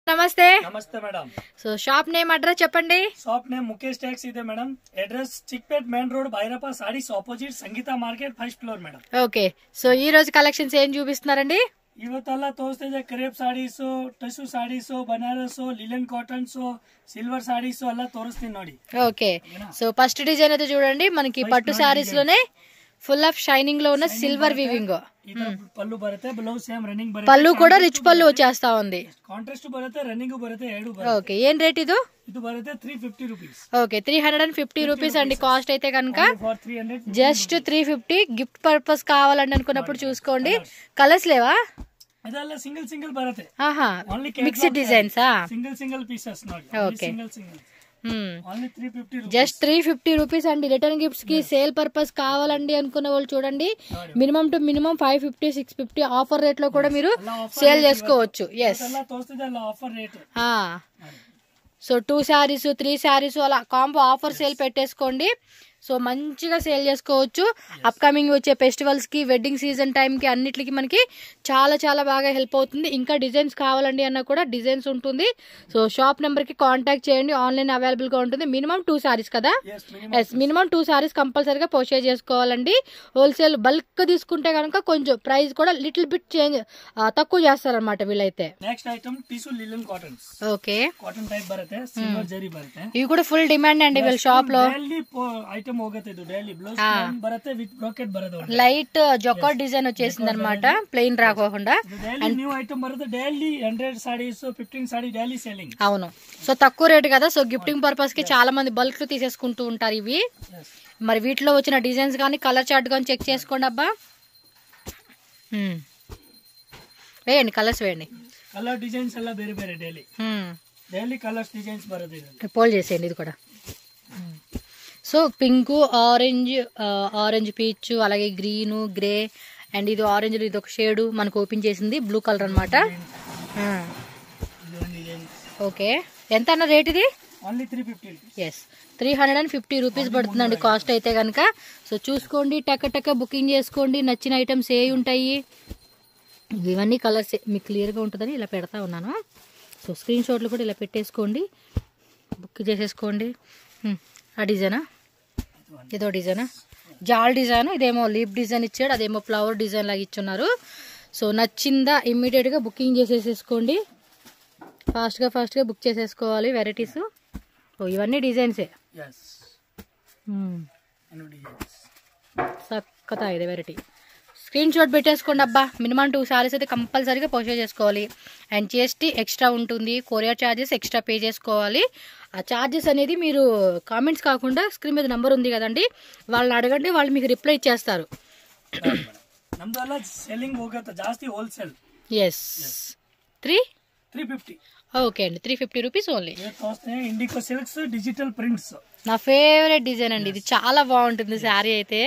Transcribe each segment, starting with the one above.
నమస్తే నమస్తే madam. So shop name address చెప్పండి. షాప్ నేమ్ ముఖేష్ ట్యాక్స్ ಇದೆ madam. Address Chickpet main road Bhairappa saris opposite Sangeetha market first floor madam. Okay, so ఈ రోజు collections ఏం చూపిస్తున్నారండి? ಇವತ್ತೆಲ್ಲ ತೋರಿಸ್ತಾ ಇದೆ crepe saris, tussar saris, Banaras, linen cottons, silver saris అలా తోరిస్తుంది ನೋಡಿ. ఓకే, సో ఫస్ట్ డిజైన్ అయితే చూడండి, మనకి పట్టు సారీస్ లోనే ఫుల్ ఆఫ్ షైనింగ్ లో ఉన్న సిల్వర్ వీవింగ్. పళ్ళు బರುತ್ತೆ, బ్లౌజ్ సేమ్ రన్నింగ్ బರುತ್ತೆ, పళ్ళు కూడా రిచ్ పళ్ళు వచ్చేస్తా ఉంది. కాంట్రాస్ట్ బರುತ್ತೆ, రన్నింగ్ బರುತ್ತೆ, ಎರಡು ఓకే, ಬರುತ್ತೆ. ఏం రేట్ ఇది? ಇದು ಬರುತ್ತೆ 350 రూపీస్. ఓకే, 350 రూపీస్ అండి కాస్ట్ అయితే కనుక. For 300 just 350. గిఫ్ట్ పర్పస్ కావాలండి అనుకున్నప్పుడు చూసుకోండి. కలర్స్ లేవా? ಅದೆಲ್ಲ ಸಿಂಗಲ್ ಸಿಂಗಲ್ ಬರುತ್ತೆ. ఆహా, only mixed designs. Single single pieces ನೋಡಿ. Okay, single single only 350 rupees. Just 350 rupees అండి. రిటర్న్ గిఫ్ట్స్ కి సేల్ పర్పస్ కావాలండి అనుకున్న వాళ్ళు చూడండి, minimum to minimum 550 650 offer rate లో కూడా మీరు సేల్ చేసుకోవచ్చు. Yes, offer rate. So 2 saris 3 saris అలా కాంబో ఆఫర్ సేల్ పెట్టేసుకోండి. సో మంచిగా సేల్ చేసుకోవచ్చు. అప్కమింగ్ వచ్చే ఫెస్టివల్స్ కి, వెడ్డింగ్ సీజన్ టైం కి, అన్నిటికి మనకి చాలా చాలా బాగా హెల్ప్ అవుతుంది. ఇంకా డిజైన్స్ కావాలండి అన్న కూడా డిజైన్స్ ఉంటుంది. సో షాప్ నెంబర్ కి కాంటాక్ట్ చేయండి, ఆన్లైన్ అవైలబుల్ గా ఉంటుంది. మినిమం 2 శారీస్ కదా? ఎస్, మినిమం 2 శారీస్ కంపల్సరీగా పర్చేజ్ చేసుకోవాలండి. హోల్సేల్ బల్క్ తీసుకుంటే కనుక కొంచెం ప్రైస్ కూడా లిటిల్ బిట్ చేంజ్ తక్కువ చేస్తారనమాట వీళ్ళైతే. Next item tissue linen cottons. Okay, cotton type బರುತ್ತೆ, సిల్వర్ జరీ బರುತ್ತೆ. ఇవి కూడా ఫుల్ డిమాండ్ అండి వీళ్ళ షాప్ లో. ఐటమ్ ಹೋಗುತ್ತೆ ಇದು ಡೈಲಿ ಬ್ಲೌಸ್ ಬರುತ್ತೆ ವಿತ್ ಬ್ರಾಕೆಟ್ ಬರುತ್ತೆ. లైట్ జొకాట్ డిజైన్ వచ్చేసింది అనమాట, ప్లెయిన్ రాకోకుండా. డైలీ న్యూ ఐటమ్ బರುತ್ತೆ. Daily 100 saris 15 sari daily selling. అవును, సో తక్కువ రేట్ కదా. సో గిఫ్టింగ్ పర్పస్ కి చాలా మంది బల్క్ తీసేసుకుంటూ ఉంటారు ఇవి. మరి వీటిలో వచ్చిన డిజైన్స్ కానీ కలర్ చార్ట్ కానీ చెక్ చేసుకోండి అబ్బా. వేయండి, కలర్స్ వేయండి. కలర్ డిజైన్స్ ಎಲ್ಲ ಬೇರೆ ಬೇರೆ డైలీ కలర్స్ డిజైన్స్ బರುತ್ತೆ. పోల్ చేసేయండి ఇది కూడా. సో పింక్, ఆరెంజ్ పీచ్, అలాగే గ్రీన్, గ్రే, అండ్ ఇది ఆరెంజ్. ఇది ఒక షేడ్ మనకు ఓపెన్ చేసింది బ్లూ కలర్ అనమాట. ఓకే, ఎంత అన్న రేట్ ఇది? ఓన్లీ 350. ఎస్, 350 రూపీస్ పడుతుందండి కాస్ట్ అయితే కనుక. సో చూసుకోండి, టక్క బుకింగ్ చేసుకోండి. నచ్చిన ఐటమ్స్ ఏ ఉంటాయి, ఇవన్నీ కలర్స్ మీకు క్లియర్గా ఉంటుందని ఇలా పెడతా ఉన్నాను. సో స్క్రీన్ షాట్లు కూడా ఇలా పెట్టేసుకోండి, బుక్ చేసేసుకోండి. ఆ డిజైనా, ఇదో డిజైనా, జాల్ డిజైన్. ఇదేమో లీప్ డిజైన్ ఇచ్చాడు, అదేమో ఫ్లవర్ డిజైన్ లాగా ఇచ్చున్నారు. సో నచ్చిందా ఇమ్మీడియట్గా బుకింగ్ చేసేసేసుకోండి. ఫాస్ట్గా బుక్ చేసేసుకోవాలి వెరైటీస్. ఓ ఇవన్నీ డిజైన్సే, సక్కతా ఇది వెరైటీ. స్క్రీన్ షాట్ పెట్టేసుకోండి అబ్బా. మినిమం 2 శారీస్ అయితే కంపల్సరీగా పర్చేజ్ చేసుకోవాలి. అండ్ GST ఎక్స్ట్రా ఉంటుంది, కొరియర్ ఛార్జెస్ ఎక్స్ట్రా పే చేసుకోవాలి. ఆ ఛార్జెస్ అనేది మీరు కామెంట్స్ కాకుండా స్క్రీన్ మీద నెంబర్ ఉంది కదండి, వాళ్ళని అడగండి, వాళ్ళు మీకు రిప్లై ఇచ్చేస్తారు. సెల్లింగ్ జాస్తి హోల్సేల్. ఎస్, 350. 350. ఓకే అండి, 350 rupees only. IndiGo silks digital prints నా ఫేవరెట్ డిజైన్ అండి ఇది, చాలా బాగుంటుంది శారీ అయితే.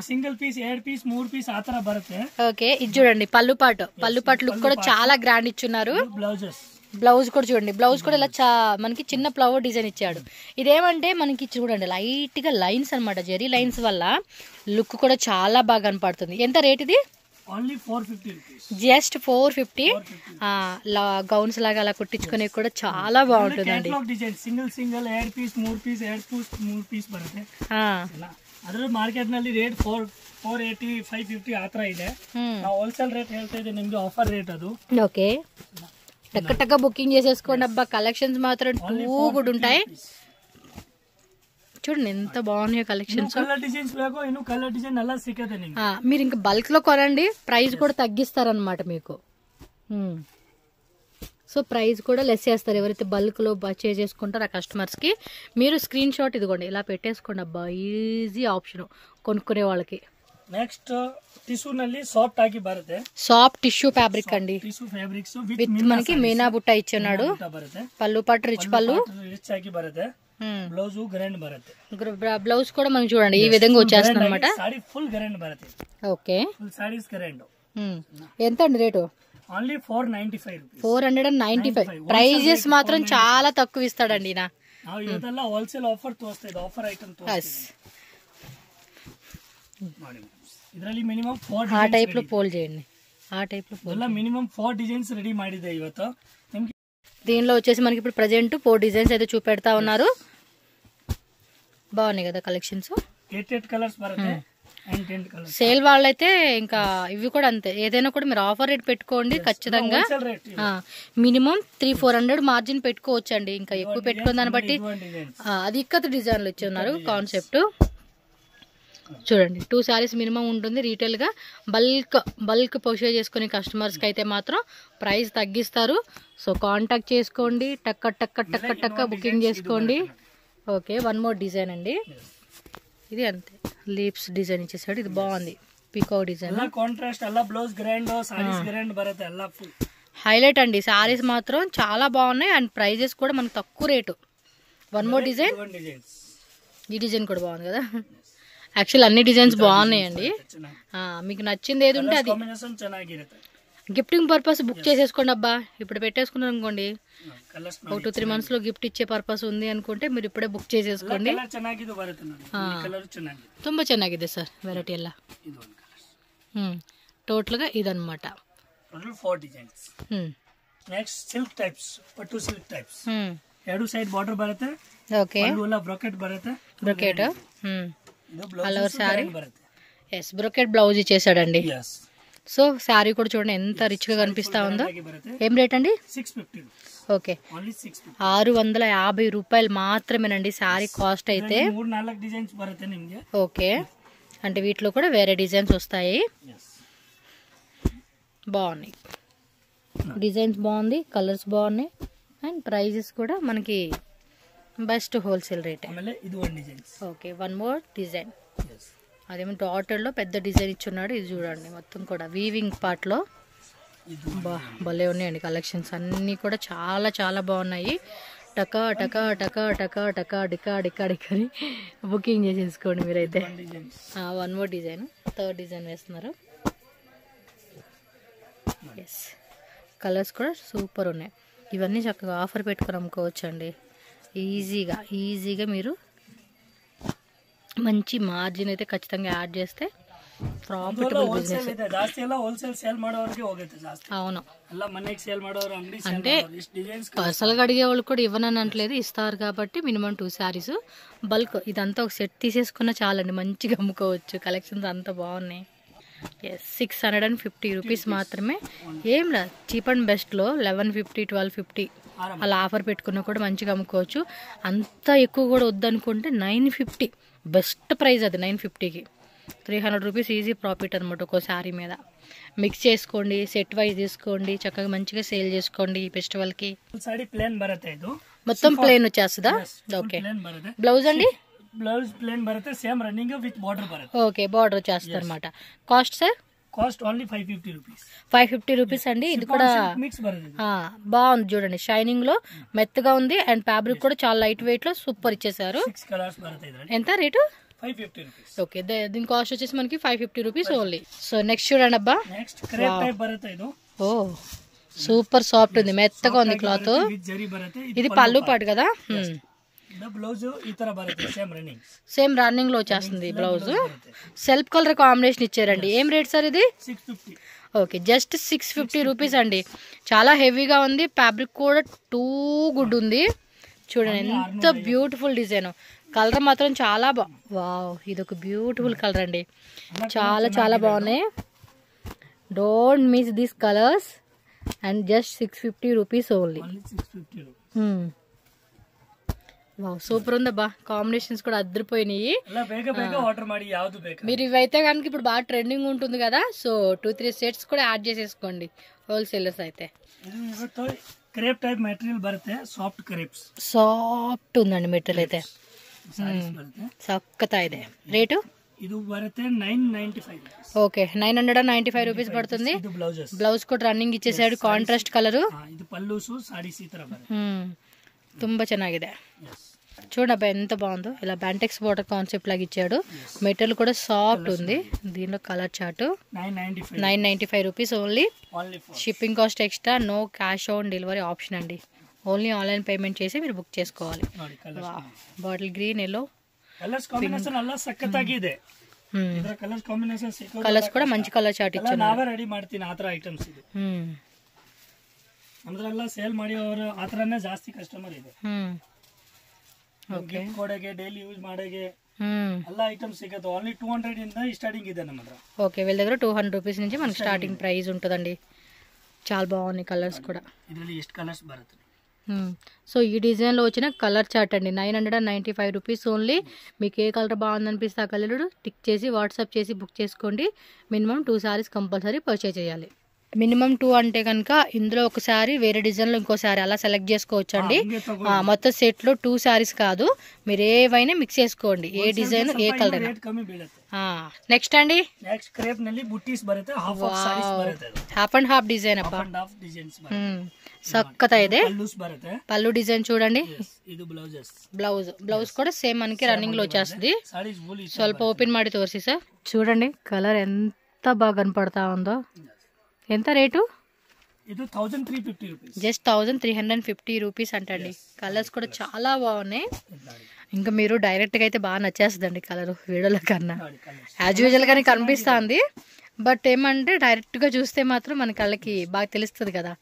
సింగిల్ పీస్ 2 పీస్ 3 పీస్ ఆ ತರ బರುತ್ತೆ. ఓకే, ఇది చూడండి పళ్ళు పాటు లుక్ కూడా చాలా గ్రాండ్ ఇచ్చున్నారు. బ్లౌజ్ కూడా చూడండి, బ్లౌజ్ కూడా ఇలా మనకి చిన్న ఫ్లవర్ డిజైన్ ఇచ్చాడు. ఇదేమంటే మనకి చూడండి లైట్ గా లైన్స్ అనమాట, జెరీ లైన్స్ వల్ల లుక్ కూడా చాలా బాగా కనపడుతుంది. ఎంత రేట్ ఇది? Only 450 rupees. జస్ట్ 450. గౌన్స్ లాగా అలా కుట్టించుకునే కూడా చాలా బాగుంటుందండి. సింగిల్ 2 పీస్ 3 పీస్ 3 ಪೀಸ್ ಬರುತ್ತೆ. ಅದ್ರ ಮಾರ್ಕೆಟ್ ನಲ್ಲಿ ರೇಟ್ 480 550 ಆ ತರ ಇದೆ. ನಾವು ಹೋಲ್ಸೇಲ್ ರೇಟ್ ಹೇಳ್ತಾ ಇದ್ದೀವಿ ನಿಮ್ಗೆ, ಆಫರ್ ರೇಟ್ ಅದು. ఓకే, టక్క బుకింగ్ చేసేసుకోండి అబ్బా. కలెక్షన్స్ మాత్రం టూ గుడ్ ఉంటాయి. చూడండి ఎంత బాగున్నాయో కలెక్షన్స్. మీరు ఇంకా బల్క్ లో కొనండి, ప్రైస్ కూడా తగ్గిస్తారనమాట మీకు. సో ప్రైస్ కూడా లెస్ చేస్తారు ఎవరైతే బల్క్ లో పర్చేజ్ చేసుకుంటారో ఆ కస్టమర్స్ కి. మీరు స్క్రీన్ షాట్ ఇదిగోండి ఇలా పెట్టేసుకోండి అబ్బా, ఈజీ ఆప్షన్ కొనుక్కునే వాళ్ళకి. నెక్స్ట్ టిష్యూ ನಲ್ಲಿ సాఫ్ట్ ఆಗಿ బರುತ್ತೆ. సాఫ్ట్ టిష్యూ ఫ్యాబ్రిక్ అండి, టిష్యూ ఫ్యాబ్రిక్స్ విత్ మనకి మీనా బుట్ట ఇచ్చున్నాడు. పళ్ళు పాటు రిచ్ పళ్ళు, రిచ్ ఆಗಿ బರುತ್ತೆ. బ్లౌజ్ గ్రాండ్ బರುತ್ತೆ. బ్లౌజ్ కూడా మనకి చూడండి ఈ విధంగా వచ్చేస్తుంది అనమాట. సారీ ఫుల్ గ్రాండ్ బರುತ್ತೆ. Okay, full saris grand. ఎంత అండి రేటు? Only 495 rupees. 495. ప్రైజెస్ మాత్రం చాలా తక్కువ ఇస్తాడండి నా. ಇವತ್ತೆಲ್ಲ ಹೋಲ್ಸೇಲ್ ಆಫರ್ ತೋರಿಸ್ತಾ ಇದೆ, ಆಫರ್ ಐಟಮ್ ತೋರಿಸ್ತಾ ಇದೆ. ಇದರಲ್ಲಿ ಮಿನಿಮಮ್ 4 ಆ ಟೈಪ್ లో పోల్ చేయండి, ఆ టైప్ లో మినిమం 4 డిజైన్స్ రెడీ ಮಾಡಿದೆ ಇವತ್ತು. దీనిలో వచ్చేసి మనకి ఇప్పుడు ప్రజెంట్ 4 డిజైన్స్ అయితే చూపెడతా ఉన్నారు. బాగున్నాయి కదా కలెక్షన్స్. 8 కలర్స్ బರುತ್ತೆ అండ్ 10 కలర్స్. సేల్ వాళ్ళైతే ఇంకా ఇవి కూడా అంతే, ఏదైనా కూడా మీరు ఆఫర్ రేట్ పెట్టుకోండి ఖచ్చితంగా. మినిమం 300-400 మార్జిన్ పెట్టుకోవచ్చు అండి. ఇంకా ఎక్కువ పెట్టుకున్న దాన్ని బట్టి అది ఇక్కత డిజైన్లు ఇచ్చి ఉన్నారు కాన్సెప్ట్. చూడండి 2 శారీస్ మినిమం ఉంటుంది రీటైల్ గా. బల్క్ పర్చేజ్ చేసుకునే కస్టమర్స్ కి అయితే మాత్రం ప్రైస్ తగ్గిస్తారు. సో కాంటాక్ట్ చేసుకోండి, టక్క బుకింగ్ చేసుకోండి. ఓకే, 1 మోర్ డిజైన్ అండి. ఇది అంతే లీప్స్ డిజైన్ ఇచ్చేసాడు. ఇది బాగుంది, పీకాక్ డిజైన్. కాంట్రాస్ట్ అలా బ్లౌజ్ గ్రాండ్, సారీస్ గ్రాండ్ బರುತ್ತೆ అలా ఫుల్ హైలైట్ అండి. సారీస్ మాత్రం చాలా బాగున్నాయి అండ్ ప్రైజెస్ కూడా మనకు తక్కువ రేటు. 1 more design. ఈ డిజైన్ కూడా బాగుంది కదా. యాక్చువల్ అన్ని డిజైన్స్ బాగున్నాయండి. మీకు నచ్చింది ఏది ఉంటే అది గిఫ్టింగ్ పర్పస్ బుక్ చేసేసుకోండి అబ్బా. ఇప్పుడు పెట్టేసుకున్నారు అనుకోండి, ఒక 2-3 months లో గిఫ్ట్ ఇచ్చే పర్పస్ ఉంది అనుకుంటే మీరు ఇప్పుడే బుక్ చేసేసుకోండి. ತುಂಬಾ ಚೆನ್ನಾಗಿದೆ ಸರ್ ವೆರೈಟಿ ಎಲ್ಲ. ಟೋಟಲ್ గా ಇದನ್ನమాట. Total 4 designs. Next silk types, ಪಟ್ಟು ಸಿಲ್ಕ್ ಟೈಪ್ಸ್. ಎರಡು ಸೈಡ್ ಬಾರ್ಡರ್ ಬರುತ್ತೆ. ಓಕೆ, ಎಲ್ಲ ಬ್ರೊಕೆಟ್ ಬರುತ್ತೆ. Brocade all over sari. Yes, brocade blouse ఇచ్చేసాడండి. సో శారీ కూడా చూడండి ఎంత రిచ్ గా కనిపిస్తా ఉందో. ఏం రేట్ అండి? 650. ఓకే, 650 రూపాయలు మాత్రమేనండి శారీ కాస్ట్ అయితే. 3-4 డిజైన్స్ బರುತ್ತೆ నిಮಗೆ. ఓకే, అంటే వీటిలో కూడా వేరే డిజైన్స్ వస్తాయి. బాగున్నాయి డిజైన్స్, బాగుంది, కలర్స్ బాగున్నాయి అండ్ ప్రైజెస్ కూడా మనకి best wholesale rate. Okay, 1 more design. అదేమో డాటర్ లో పెద్ద డిజైన్ ఇచ్చున్నాడు. ఇది చూడండి మొత్తం కూడా వీవింగ్ పార్ట్ లో భలే ఉన్నాయండి కలెక్షన్స్ అన్నీ కూడా చాలా చాలా బాగున్నాయి. టకా టకా టకా టకా టకా డికా డికా డికాని బుకింగ్ చేసేసుకోండి మీరైతే. 1 మోర్ డిజైన్, 3rd డిజైన్ వేస్తున్నారు. ఎస్, కలర్స్ కూడా సూపర్ ఉన్నాయి. ఇవన్నీ చక్కగా ఆఫర్ పెట్టుకొని అమ్ముకోవచ్చు అండి. ఈజీగా మీరు మంచి మార్జిన్ అయితే ఖచ్చితంగా యాడ్ చేస్తే ప్రాఫిటబుల్ బిజినెస్. అవును, అంటే పర్సనల్ గా అడిగే వాళ్ళు కూడా ఇవ్వనని అనట్లేదు, ఇస్తారు కాబట్టి మినిమం 2 శారీస్ బల్క్ ఇదంతా ఒక సెట్ తీసేసుకున్న చాలండి, మంచిగా అమ్ముకోవచ్చు. కలెక్షన్స్ అంతా బాగున్నాయి. 650 రూపీస్ మాత్రమే. ఏం రా, చీప్ అండ్ బెస్ట్ లో 1150, 1250 అలా ఆఫర్ పెట్టుకున్నా కూడా మంచిగా అమ్ముకోవచ్చు. అంత ఎక్కువ కూడా వద్దనుకుంటే 950 బెస్ట్ ప్రైస్. అది 950కి 300 రూపీస్ ఈజీ ప్రాఫిట్ అనమాట ఒక్కో శారీ మీద. మిక్స్ చేసుకోండి, సెట్ వైజ్ తీసుకోండి, చక్కగా మంచిగా సేల్ చేసుకోండి ఈ ఫెస్టివల్ కి. మొత్తం ప్లేన్ వచ్చేస్తుందా? ఓకే, బ్లౌజ్ అండి? బ్లౌజ్ ప్లేన్ బರುತ್ತೆ, సేమ్ రన్నింగ్ విత్ బార్డర్ బರುತ್ತೆ. ఓకే, బార్డర్ వచ్చేస్తుంది అనమాట. Cost sir? Cost only 550 rupees. 550 rupees అండి. ఇది కూడా బాగుంది చూడండి, షైనింగ్ లో మెత్తగా ఉంది అండ్ ఫ్యాబ్రిక్ కూడా చాలా లైట్ వెయిట్ లో సూపర్ ఇచ్చేసారు. ఎంత రేటు? 550 రూపీస్. ఓకే, దీని కాస్ట్ వచ్చేసి మనకి 550 రూపీస్ ఓన్లీ. సో నెక్స్ట్ చూడండి అబ్బా. నెక్స్ట్ క్రేప్ టైప్ బರುತ್ತೆ. ఇది ఓ సూపర్ సాఫ్ట్ ఉంది, మెత్తగా ఉంది క్లాత్. ఇది పళ్ళు పాటు కదా. బ్లౌజ్ ఈ ತರ బರುತ್ತೆ, సేమ్ రన్నింగ్ లో వచ్చేస్తుంది బ్లౌజ్. సెల్ఫ్ కలర్ కాంబినేషన్ ఇచ్చారండి. ఏం రేట్ సార్ ఇది? 650. ఓకే, జస్ట్ 650 రూపీస్ అండి. చాలా హెవీగా ఉంది, ఫ్యాబ్రిక్ కూడా టూ గుడ్ ఉంది. చూడండి ఎంత బ్యూటిఫుల్ డిజైన్. కలర్ మాత్రం చాలా వావ్, ఇది ఒక బ్యూటిఫుల్ కలర్ అండి. చాలా చాలా బాగున్నాయి. Don't miss this colours and just 650 rupees only. Wow, super ఉందబ్బా. కాంబినేషన్స్ కూడా అద్దరిపోయినాయి. మీరు ఇవైతే కనుక ఇప్పుడు బాగా ట్రెండింగ్ ఉంటుంది కదా, సో 2-3 సెట్స్ కూడా యాడ్ చేసేసుకోండి హోల్సేలర్స్ అయితే. క్రేప్ టైప్ మెటీరియల్ బರುತ್ತೆ, సాఫ్ట్ క్రేప్స్. సాఫ్ట్ ఉందండి మెటీరియల్ అయితే, సక్కతా ಇದೆ. రేటు? ಇದು ಬರುತ್ತೆ 995. ఓకే, 995 రూపీస్ పడుతుంది. బ్లౌజ్ కూడా రన్నింగ్ ఇచ్చేసాడు, కాంట్రాస్ట్ కలర్. ಇದು ಪಲ್ಲುಸು ಸಾರೀಸ್ ಈ ತರ ಬರುತ್ತೆ. ತುಂಬಾ ಚೆನ್ನಾಗಿದೆ. చూడబ్బా ఎంత బాగుందో. ఇలా బ్యాంటెక్స్ బోర్డర్ కాన్సెప్ట్ లాగా ఇచ్చాడు. మెటీరియల్ కూడా సాఫ్ట్ ఉంది. దీనిలో colour chart 995 rupees only. Shipping cost extra, no cash on delivery option అండి. ఓన్లీ ఆన్లైన్ పేమెంట్ చేసి మీరు బుక్ చేసుకోవాలి. బాటిల్ గ్రీన్, ఎల్లో కలర్స్ కూడా మంచి కలర్ చార్ట్ ఇచ్చాను. ನಮ್ದ್ರೆಲ್ಲ ಸೇಲ್ ಮಾಡಿದವರು ಆ ಥರನೇ ಜಾಸ್ತಿ ಕಸ್ಟಮರ್ ಇದೆ. ಗಿಫ್ಟ್ ಕೊಡೋಗೆ, ಡೈಲಿ ಯೂಸ್ ಮಾಡೋಗೆ ಎಲ್ಲ ಐಟಮ್ಸ್ ಸಿಗುತ್ತೆ. ఓన్లీ 200 ಇಂದ స్టార్టింగ్ ಇದೆ ನಮ್ಮ ಹತ್ರ. ఓకే, వీళ్ళ దగ్గర 200 రూపీస్ నుంచి మనకి స్టార్టింగ్ ప్రైస్ ఉంటుందండి. చాలా బాగున్నాయి కలర్స్ కూడా. ಇದರಲ್ಲಿ ಎಷ್ಟು కలర్స్ బರುತ್ತೆ. సో ఈ డిజైన్లో వచ్చిన కలర్ చార్ట్ అండి 995 రూపీస్ ఓన్లీ. మీకు ఏ కలర్ బాగుందనిపిస్తే ఆ కలర్ టిక్ చేసి వాట్సాప్ చేసి బుక్ చేసుకోండి. మినిమం 2 సారీస్ కంపల్సరీ పర్చేజ్ చేయాలి. మినిమం 2 అంటే కనుక ఇందులో ఒక సారీ వేరే డిజైన్లో ఇంకో సారీ అలా సెలెక్ట్ చేసుకోవచ్చు అండి. మొత్తం సెట్లో 2 సారీస్ కాదు, మీరు ఏవైనా మిక్స్ చేసుకోండి, ఏ డిజైన్ ఏ కలర్. నెక్స్ట్ అండి, నెక్స్ట్ క్రేప్ ನಲ್ಲಿ బుట్టీస్ బರುತ್ತೆ. హాఫ్ అండ్ హాఫ్ డిజైన్ అప్ప, సక్కత ಇದೆ. పళ్ళు డిజైన్ చూడండి. బ్లౌజ్ కూడా సేమ్ మనకి రన్నింగ్ లో వచ్చేస్తుంది. ಸ್ವಲ್ಪ ఓపెన్ ಮಾಡಿ ತೋರಿಸಿ సార్. చూడండి కలర్ ఎంత బాగా కనపడతా ఉందో. ఎంత రేటు? ఇది 1350 రూపీస్, జస్ట్ 1350 రూపీస్ అంటండి. కలర్స్ కూడా చాలా బాగున్నాయి. ఇంకా మీరు డైరెక్ట్గా అయితే బాగా నచ్చేస్తుందండి కలర్ వీడియోలో కన్నా. యాజ్ యూజువల్ గానే కనిపిస్తుంది, బట్ ఏమంటే డైరెక్ట్గా చూస్తే మాత్రం మన కళ్ళకి బాగా తెలుస్తుంది కదా.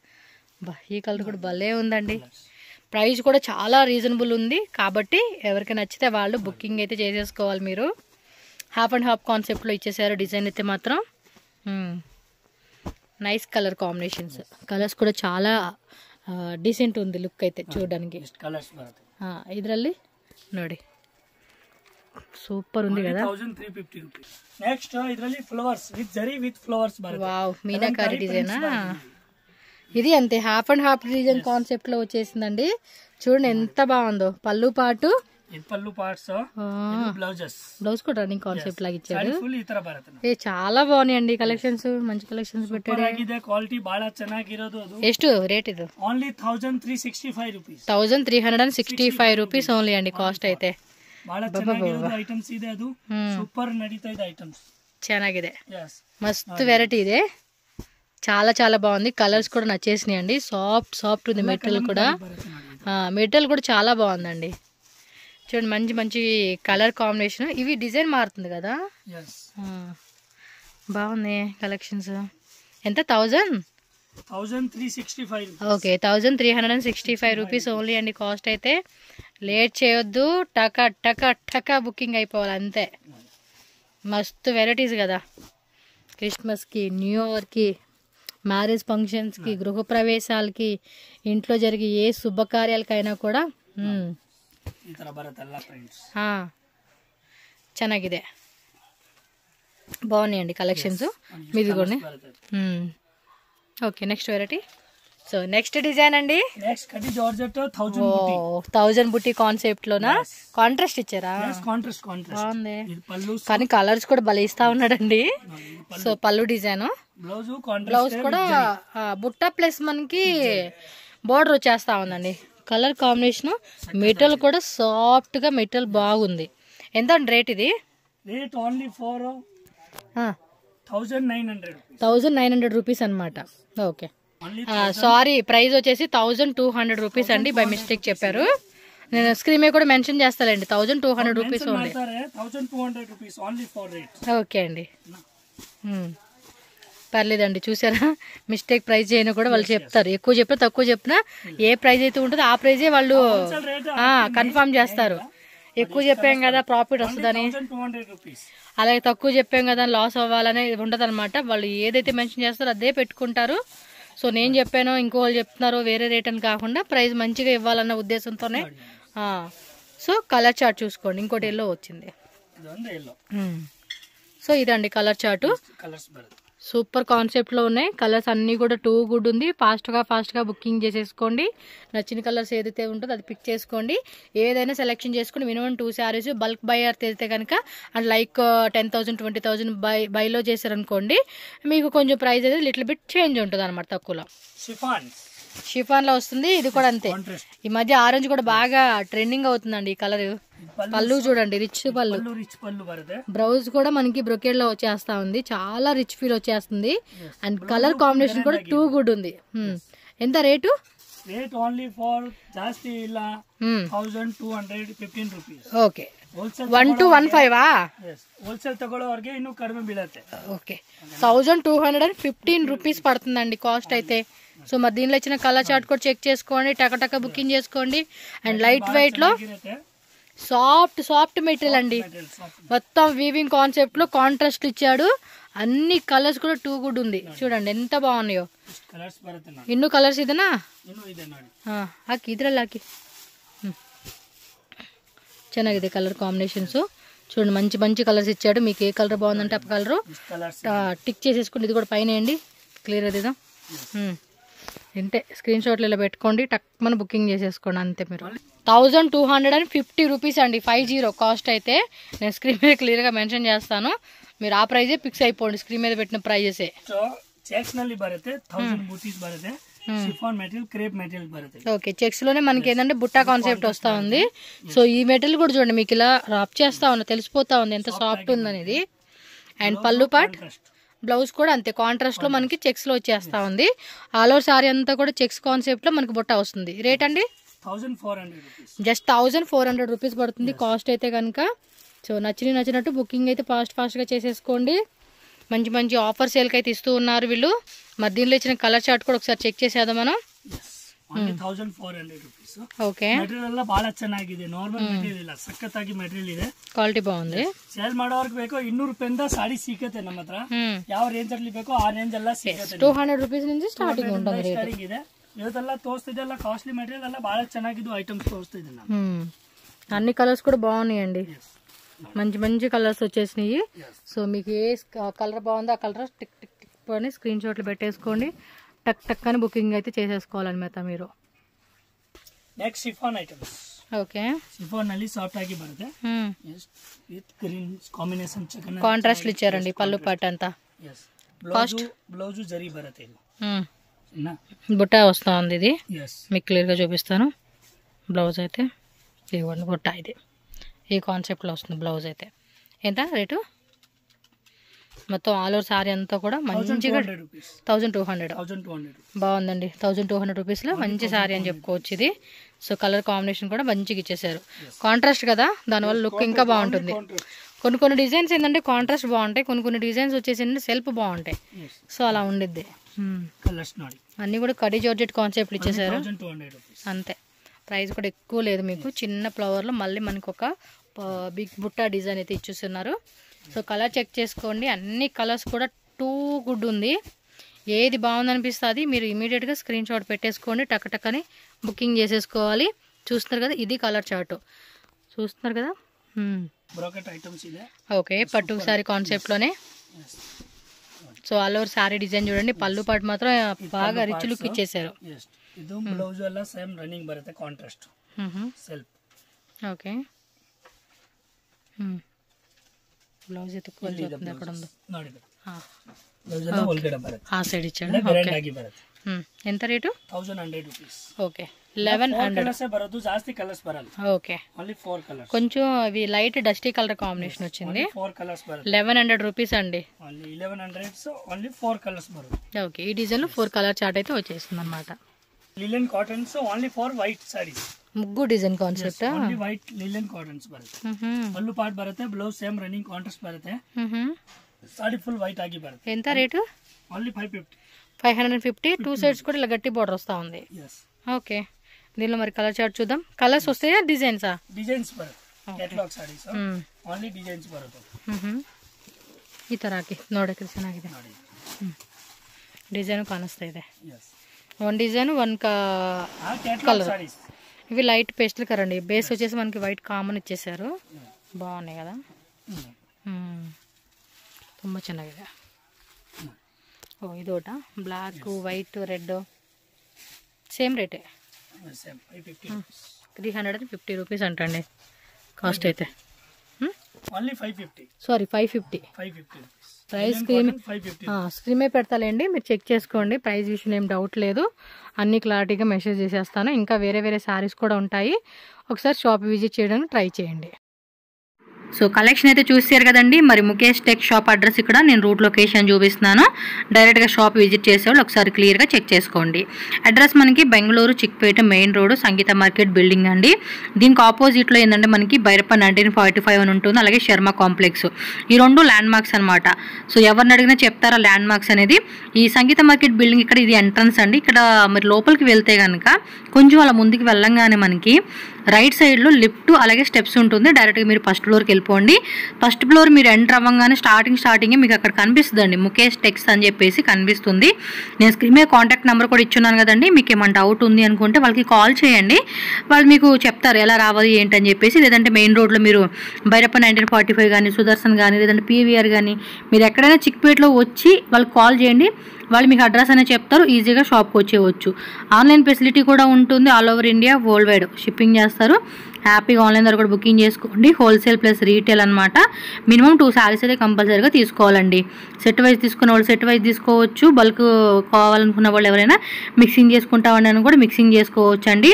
ఈ కలర్ కూడా భలే ఉందండి. ప్రైస్ కూడా చాలా రీజనబుల్ ఉంది, కాబట్టి ఎవరికి నచ్చితే వాళ్ళు బుకింగ్ అయితే చేసేసుకోవాలి. మీరు హాఫ్ అండ్ హాఫ్ కాన్సెప్ట్లో ఇచ్చేసారు డిజైన్ అయితే మాత్రం. నైస్ కలర్ కాంబినేషన్స్, కలర్స్ కూడా చాలా డీసెంట్ ఉంది లుక్ అయితే చూడడానికి. ಇದರಲ್ಲಿ ನೋಡಿ సూపర్ ఉంది కదా. 1350 రూపీస్. నెక్స్ట్ ಇದರಲ್ಲಿ flowers with zari with flowers బರುತ್ತೆ. వావ్, మీనాకారి డిజైనా ఇది. అంతే half and half design concept లో వచ్చేసిందండి. చూడండి ఎంత బాగుందో. పళ్ళు పాటు, పళ్ళు పార్ట్స్, బ్లౌజ్ కూడా రన్నింగ్ కాన్సెప్ట్ లాగా ఇచ్చాడు. చాలా బాగున్నాయండి కలెక్షన్స్, మంచి కలెక్షన్స్ పెట్టాడు. క్వాలిటీ బాగా ಚೆನ್ನಾಗಿರೋದು. ಎಷ್ಟು ರೇಟ್ ಇದು? Only 1365 rupees. 1365 రూపీస్ ఓన్లీ అండి కాస్ట్ అయితే. ಬಹಳ ಚೆನ್ನಾಗಿರೋ ಐಟಮ್ಸ್ ಇದೆ. ಅದು ಸೂಪರ್ ನಡೀತಾ ಇದೆ ಐಟಮ್ಸ್. ಚೆನ್ನಾಗಿದೆ, మస్తు వెరైటీ ಇದೆ. చాలా చాలా బాగుంది. కలర్స్ కూడా నచ్చేసినాయి అండి. సాఫ్ట్ ఉంది మెటీరియల్ కూడా. మెటీరియల్ కూడా చాలా బాగుందండి. చూడండి మంచి మంచి కలర్ కాంబినేషన్. ఇవి డిజైన్ మారుతుంది కదా, బాగుంది కలెక్షన్స్. ఎంత? 1365. ఓకే, 1365 రూపీస్ ఓన్లీ అండి కాస్ట్ అయితే. లేట్ చేయొద్దు, టకా బుకింగ్ అయిపోవాలి అంతే. మస్తు వెరైటీస్ కదా. క్రిస్మస్కి, న్యూ ఇయర్కి, మ్యారేజ్ ఫంక్షన్స్కి, గృహప్రవేశాలకి, ఇంట్లో జరిగే ఏ శుభకార్యాలకైనా కూడా ಚೆನ್ನಾಗಿದೆ. బాగున్నాయండి కలెక్షన్స్ మీది కూడా. Okay, next variety. So next design అండి. 1000 బుట్టి కాన్సెప్ట్ లోనా కాంట్రాస్ట్ ఇచ్చారా? బాగుంది, కానీ కలర్స్ కూడా భలే ఇస్తా ఉన్నాడండి. సో పళ్ళు డిజైన్, బ్లౌజ్ కూడా బుట్ట ప్లస్ మనకి బోర్డర్ వచ్చేస్తా ఉందండి. కలర్ కాంబినేషన్, మెటీరియల్ కూడా సాఫ్ట్ గా మెటీరియల్ బాగుంది. ఎంత రేట్ ఇది? రేట్ ఓన్లీ ఫర్ 1900 రూపీస్ అనమాట. ఓకే, సారీ ప్రైస్ వచ్చేసి 1200 రూపీస్ అండి. బై మిస్టేక్ చెప్పారు. నేను స్క్రీన్ మీద కూడా మెన్షన్ చేస్తానండి. 1200 రూపీస్ ఓన్లీ. ఓకే అండి, పర్లేదండి. చూసారా, మిస్టేక్ ప్రైస్ అయినా కూడా వాళ్ళు చెప్తారు. ఎక్కువ చెప్పినా తక్కువ చెప్పినా ఏ ప్రైస్ అయితే ఉంటుందో ఆ ప్రైజే వాళ్ళు కన్ఫర్మ్ చేస్తారు. ఎక్కువ చెప్పాం కదా ప్రాఫిట్ వస్తుందని, అలాగే తక్కువ చెప్పాం కదా లాస్ అవ్వాలని ఉండదు అనమాట. వాళ్ళు ఏదైతే మెన్షన్ చేస్తారో అదే పెట్టుకుంటారు. సో నేను చెప్పాను, ఇంకో వాళ్ళు చెప్తున్నారు వేరే రేట్ అని కాకుండా ప్రైస్ మంచిగా ఇవ్వాలన్న ఉద్దేశంతోనే. సో కలర్ చార్ట్ చూసుకోండి. ఇంకోటి ఎల్లో వచ్చింది. సో ఇదండి కలర్ చార్ట్. సూపర్ కాన్సెప్ట్లో ఉన్నాయి. కలర్స్ అన్నీ కూడా టూ గుడ్ ఉంది. ఫాస్ట్గా బుకింగ్ చేసేసుకోండి. నచ్చిన కలర్స్ ఏదైతే ఉంటుందో అది పిక్ చేసుకోండి. ఏదైనా సెలెక్షన్ చేసుకుని మినిమం 2 శారీస్ బల్క్ బయర్ తెస్తే కనుక అండ్ లైక్ 10,000 20,000 బైలో చేశారనుకోండి, మీకు కొంచెం ప్రైస్ అనేది లిటిల్ బిట్ చేంజ్ ఉంటుంది అనమాట, తక్కువలో. షిఫాన్ లో వస్తుంది. ఇది కూడా అంతే. ఈ మధ్య ఆరెంజ్ కూడా బాగా ట్రెండింగ్ అవుతుందండి ఈ కలర్. పళ్ళు చూడండి, రిచ్ పళ్ళు. బ్లౌజ్ కూడా మనకి బ్రొకేడ్ లో వచ్చేస్తా ఉంది. చాలా రిచ్ ఫీల్ వచ్చేస్తుంది. అండ్ కలర్ కాంబినేషన్ కూడా టూ గుడ్ ఉంది. ఎంత రేటు? ರೇಟ್ ಓನ್ಲಿ ಫಾರ್ ಜಾಸ್ತಿ ಇಲ್ಲ 1215 ರೂಪೀಸ್. ಓಕೆ, 1215 ಹೋಲ್ಸೇಲ್ ತಗೊಳ್ಳೋವರಿಗೆ ಇನ್ನೂ ಕಡಿಮೆ ಬೀಳುತ್ತೆ. ఓకే, 1215 రూపీస్ పడుతుందండి కాస్ట్ అయితే. సో మరి దీనిలో ఇచ్చిన కలర్ చార్ట్ కూడా చెక్ చేసుకోండి, టక బుకింగ్ చేసుకోండి. అండ్ లైట్ వెయిట్ లో సాఫ్ట్ మెటీరియల్ అండి, మొత్తం వీవింగ్ కాన్సెప్ట్ లో కాంట్రాస్ట్ ఇచ్చాడు. అన్ని కలర్స్ కూడా టూ గుడ్ ఉంది, చూడండి ఎంత బాగున్నాయో. ఇನ್ನು కలర్స్ ఇదేనా ಹಾಕಿ ಹಾಕಿ ಚೆನ್ನಾಗಿದೆ కలర్ కాంబినేషన్స్. చూడండి మంచి మంచి కలర్స్ ఇచ్చాడు. మీకు ఏ కలర్ బాగుందంటే ఆ కలర్ టిక్ చేసేసుకోండి. ఇది కూడా పైన వేయండి, క్లియర్ అది ఇంతే. స్క్రీన్ షాట్లు ఇలా పెట్టుకోండి, టక్మని బుకింగ్ చేసేసుకోండి అంతే. మీరు 1250 రూపీస్ అండి, 50 కాస్ట్ అయితే. నేను స్క్రీన్ మీద క్లియర్గా మెన్షన్ చేస్తాను, మీరు ఆ ప్రైజే ఫిక్స్ అయిపోండి. స్క్రీన్ మీద పెట్టిన ప్రైజెసే. ఓకే, చెక్స్ లోనే మనకి ఏంటంటే బుట్టా కాన్సెప్ట్ వస్తా ఉంది. సో ఈ మెటీరియల్ కూడా చూడండి, మీకు ఇలా రబ్ చేస్తా ఉన్నా తెలిసిపోతా ఉంది ఎంత సాఫ్ట్ ఉందనేది. అండ్ పళ్ళు పార్ట్ బ్లౌజ్ కూడా అంతే కాంట్రాస్ట్ లో మనకి చెక్స్ లో వచ్చేస్తా ఉంది. ఆల్ ఓవర్ సారీ అంతా కూడా చెక్స్ కాన్సెప్ట్ లో మనకి బుట్ట వస్తుంది. రేట్ అండి జస్ట్ 1400 రూపీస్ పడుతుంది కాస్ట్ అయితే కనుక. సో నచ్చినట్టు బుకింగ్ అయితే ఫాస్ట్ గా చేసేసుకోండి. మంచి మంచి ఆఫర్ సేల్కి అయితే ఇస్తూ ఉన్నారు వీళ్ళు. మరి దీనిలో ఇచ్చిన కలర్ చార్ట్ కూడా ఒకసారి చెక్ చేసేద్దాం మనం. ಓಕೆ, ಮೆಟೀರಿಯಲ್ ಬಹಳ ಚೆನ್ನಾಗಿದೆ. ನಾರ್ಮಲ್ ಮೆಟೀರಿಯಲ್ ಇಲ್ಲ, ಸಖತ್ತಾಗಿ ಮೆಟೀರಿಯಲ್ ಇದೆ, ಕ್ವಾಲಿಟಿ ಬಾగుంది. ಸೇಲ್ ಮಾಡೋರ್ಗೆ ಬೇಕೋ 200 ರೂಪಾಯಿಂದ ಸಾಡಿ ಸಿಗುತ್ತೆ ನಮ್ಮ ಹತ್ರ. ಯಾವ ರೇಂಜ್ ಅಲ್ಲಿ ಬೇಕೋ ಆ ರೇಂಜ್ ಎಲ್ಲ ಸಿಗುತ್ತೆ. 200 ರೂಪೀಸ್ నుంచి ಸ್ಟಾರ್ಟಿಂಗ್ ఉంటుంది ರೇಟ್. ಸ್ಟಾರ್ಟಿಂಗ್ ಇದೆ. ಇವತ್ತೆಲ್ಲ ತೋರಿಸ್ತಿದೆಲ್ಲ ಕಾಸ್ಟ್ಲಿ ಮೆಟೀರಿಯಲ್ ಎಲ್ಲ ಬಹಳ ಚೆನ್ನಾಗಿದ್ದು ಐಟಮ್ಸ್ ತೋರಿಸ್ತಿದ್ದೀನಿ ನಾನು. అన్ని కలర్స్ కూడా బాగున్నాయండి, మంచి మంచి కలర్స్ వచ్చేసినాయి. సో మీకు ఏ కలర్ బాగుందో ఆ కలర్ టిక్ టిక్ టిక్ అని స్క్రీన్ షాట్లు పెట్టేసుకోండి, టక్ అని బుకింగ్ అయితే చేసేసుకోవాలన్నమాట మీరు. Next chiffon items. Okay, chiffon ನಲ್ಲಿ ಸಾಫ್ಟ್ ಆಗಿ ಬರುತ್ತೆ. With green combination chikan contrast ఇచ్చారండి పళ్ళు పార్ట్ అంతా. కాస్ట్ బ్లౌజ్ జరీ బರುತ್ತೆ. ఇది బుట్ట వస్తా ఉంది. ఇది మీకు క్లియర్ గా చూపిస్తాను. బ్లౌజ్ అయితే ఇవ్వండి, బుట్ట ఇది ఈ కాన్సెప్ట్ లో వస్తుంది బ్లౌజ్ అయితే. ఎంత రేటు? మొత్తం ఆల్ ఓవర్ సారీ అంతా కూడా మంచిగా 1200 బాగుందండి. 1200 రూపీస్లో మంచి సారీ అని చెప్పుకోవచ్చు ఇది. సో కలర్ కాంబినేషన్ కూడా మంచిగా ఇచ్చేసారు. కాంట్రాస్ట్ కదా, దానివల్ల లుక్ ఇంకా బాగుంటుంది. కొన్ని డిజైన్స్ ఏంటంటే కాంట్రాస్ట్ బాగుంటాయి, కొన్ని డిజైన్స్ వచ్చేసి ఏంటంటే సెల్ఫ్ బాగుంటాయి. సో అలా ఉండిద్ది. అన్నీ కూడా కడి జార్జెట్ కాన్సెప్ట్లు ఇచ్చేసారు అంతే. ప్రైస్ కూడా ఎక్కువ లేదు, మీకు చిన్న ఫ్లవర్లో మళ్ళీ మనకు ఒక బిగ్ బుట్టా డిజైన్ అయితే ఇచ్చేస్తున్నారు. సో కలర్ చెక్ చేసుకోండి, అన్ని కలర్స్ కూడా టూ గుడ్ ఉంది. ఏది బాగుందనిపిస్తుంది మీరు ఇమీడియట్గా స్క్రీన్ షాట్ పెట్టేసుకోండి, టక్కని బుకింగ్ చేసేసుకోవాలి. చూస్తున్నారు కదా, ఇది కలర్ చార్ట్ చూస్తున్నారు కదా. ఓకే, పట్టు సారీ కాన్సెప్ట్లోనే. So all over sari design చూడండి, పళ్ళు పాటు మాత్రం బాగా రిచ్ లుక్ ఇచ్చేసారు. బ్లౌజ్ ಎಲ್ಲ ಸೇಮ್ ರನ್ನಿಂಗ್ ಬರುತ್ತೆ ಕಾಂಟ್ರಾಸ್ಟ್ ಸೆಲ್ಫ್. ఓకే, బ్లౌజ్ అయితే క్వాలిటీ ఎక్కడ ఉందో ನೋಡಿ బ్లౌజ్ ಎಲ್ಲ ಒಳಗಡೆ ಬರುತ್ತೆ, ఆ సైడ్ ఇచ్చాడు. ಗ್ರ್ಯಾಂಡ್ ಆಗಿ ಬರುತ್ತೆ. ఎంత రేటు? 1100 రూపీస్. ఓకే, 1100 కలర్స్ బరదు, జాస్తి కలర్స్ బరదు. Okay, only 4 colours. కొంచెం అవి లైట్ డస్టీ కలర్ కాంబినేషన్ వచ్చింది. 4 కలర్స్ బరదు. 1100 రూపీస్ అండి. ఓన్లీ 1100, సో ఓన్లీ 4 కలర్స్ బరదు. ఓకే, ఈ డిజైన్ లో 4 కలర్ చార్ట్ అయితే వచ్చేస్తుంది అన్నమాట. Linen cottons only for white saris. ముగ్గు design concept only white linen cottons ಬರುತ್ತೆ. ಪಲ್ಲು ಪಾರ್ಟ್ ಬರುತ್ತೆ, ಬ್ಲೌಸ್ ಸೇಮ್ ರನ್ನಿಂಗ್ ಕಾಂಟ್ರಾಸ್ಟ್ ಬರುತ್ತೆ, ಸಾಡಿ ಫುಲ್ వైట్ ಆಗಿ ಬರುತ್ತೆ. ఎంత రేటు? ఓన్లీ 550. 550. 2 సైడ్స్ కూడా ఇలా గట్టి బోర్డర్ వస్తా ఉంది. ఓకే, దీనిలో మరి కలర్ చార్ట్ చూద్దాం. కలర్స్ వస్తాయా డిజైన్సా? డిజైన్స్ ಬರುತ್ತೆ, ಕ್ಯಾಟಲಾಗ್ ಸಾರೀಸ್ ಓನ್ಲಿ ಡಿಸೈನ್ಸ್ ಬರುತ್ತೆ. ಈ ತರ ಹಾಕಿ ನೋಡಕ್ಕೆ ಚೆನ್ನಾಗಿದೆ, ಡಿಸೈನ್ ಕಾಣಿಸ್ತಾ ಇದೆ. One design one colour. ఇవి లైట్ పేస్టల్ కలర్ అండి, బేస్ వచ్చేసి మనకి వైట్ కామన్ ఇచ్చేసారు. బాగున్నాయి కదా, ತುಂಬ ಚೆನ್ನಾಗಿದೆ. ఓ ఇదోట బ్లాక్ వైట్ రెడ్ సేమ్ రేటే, 350 రూపీస్ అంటండి కాస్ట్ అయితే. సారీ 550. ప్రైస్ స్క్రీన్ మీద పెడతాలేండి, మీరు చెక్ చేసుకోండి. ప్రైస్ విషయం ఏం డౌట్ లేదు, అన్ని క్లారిటీగా మెసేజ్ చేసేస్తాను. ఇంకా వేరే సారీస్ కూడా ఉంటాయి, ఒకసారి షాప్ విజిట్ చేయడానికి ట్రై చేయండి. సో కలెక్షన్ అయితే చూసారు కదండి. మరి ముఖేష్ టెక్ షాప్ అడ్రస్ ఇక్కడ నేను రూట్ లొకేషన్ చూపిస్తున్నాను. డైరెక్ట్గా షాప్ విజిట్ చేసేవాళ్ళు ఒకసారి క్లియర్గా చెక్ చేసుకోండి. అడ్రస్ మనకి బెంగళూరు చిక్పేట మెయిన్ రోడ్ సంగీత మార్కెట్ బిల్డింగ్ అండి. దీనికి ఆపోజిట్లో ఏంటంటే మనకి బైరప్ప 1945 అని ఉంటుంది, అలాగే శర్మ కాంప్లెక్స్. ఈ రెండు ల్యాండ్ మార్క్స్ అనమాట. సో ఎవరిని అడిగినా చెప్తారా ల్యాండ్ మార్క్స్ అనేది. ఈ సంగీత మార్కెట్ బిల్డింగ్ ఇక్కడ ఇది ఎంట్రన్స్ అండి. ఇక్కడ మరి లోపలికి వెళ్తే కనుక కొంచెం అలా ముందుకు వెళ్ళంగానే మనకి రైట్ సైడ్లో లిఫ్ట్ అలాగే స్టెప్స్ ఉంటుంది. డైరెక్ట్గా మీరు ఫస్ట్ ఫ్లోర్కి వెళ్ళిపోండి. ఫస్ట్ ఫ్లోర్ మీరు ఎంటర్ అవ్వగానే స్టార్టింగే మీకు అక్కడ కనిపిస్తుందండి ముఖేష్ టెక్స్ అని చెప్పేసి కనిపిస్తుంది. నేను స్క్రీన్ మీద కాంటాక్ట్ నెంబర్ కూడా ఇచ్చున్నాను కదండి. మీకు ఏమైనా డౌట్ ఉంది అనుకుంటే వాళ్ళకి కాల్ చేయండి. వాళ్ళు మీకు చెప్తారు ఎలా రావాలి ఏంటని చెప్పేసి. లేదంటే మెయిన్ రోడ్లో మీరు బైరప్ప 1945 కానీ సుదర్శన్ కానీ లేదంటే పీవీఆర్ కానీ మీరు ఎక్కడైనా చిక్పేటలో వచ్చి వాళ్ళకి కాల్ చేయండి. వాళ్ళు మీకు అడ్రస్ అనేది చెప్తారు. ఈజీగా షాప్కి వచ్చేయచ్చు. ఆన్లైన్ ఫెసిలిటీ కూడా ఉంటుంది. All over India world wide shipping చేస్తారు. హ్యాపీగా ఆన్లైన్ ద్వారా కూడా బుకింగ్ చేసుకోండి. హోల్సేల్ ప్లస్ రీటైల్ అనమాట. మినిమం 2 శారీస్ అయితే కంపల్సరీగా తీసుకోవాలండి. సెట్ వైజ్ తీసుకున్న వాళ్ళు సెట్ వైజ్ తీసుకోవచ్చు. బల్క్ కావాలనుకున్న వాళ్ళు ఎవరైనా మిక్సింగ్ చేసుకుంటామని కూడా మిక్సింగ్ చేసుకోవచ్చు అండి.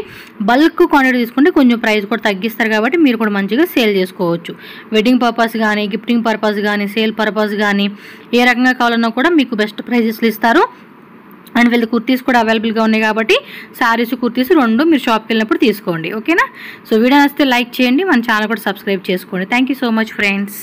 బల్క్ క్వాంటిటీ తీసుకుంటే కొంచెం ప్రైస్ కూడా తగ్గిస్తారు కాబట్టి మీరు కూడా మంచిగా సేల్ చేసుకోవచ్చు. వెడ్డింగ్ పర్పస్ కానీ గిఫ్టింగ్ పర్పస్ కానీ సేల్ పర్పస్ కానీ ఏ రకంగా కావాలన్నా కూడా మీకు బెస్ట్ ప్రైజెస్లు ఇస్తారు. అండ్ వీళ్ళ కుర్తీస్ కూడా అవైలబుల్గా ఉన్నాయి కాబట్టి శారీస్ కుర్తీస్ రెండు మీరు షాప్కి వెళ్ళినప్పుడు తీసుకోండి. ఓకేనా. సో వీడియో నచ్చితే లైక్ చేయండి. మన ఛానల్ కూడా సబ్స్క్రైబ్ చేసుకోండి. Thank you so much friends.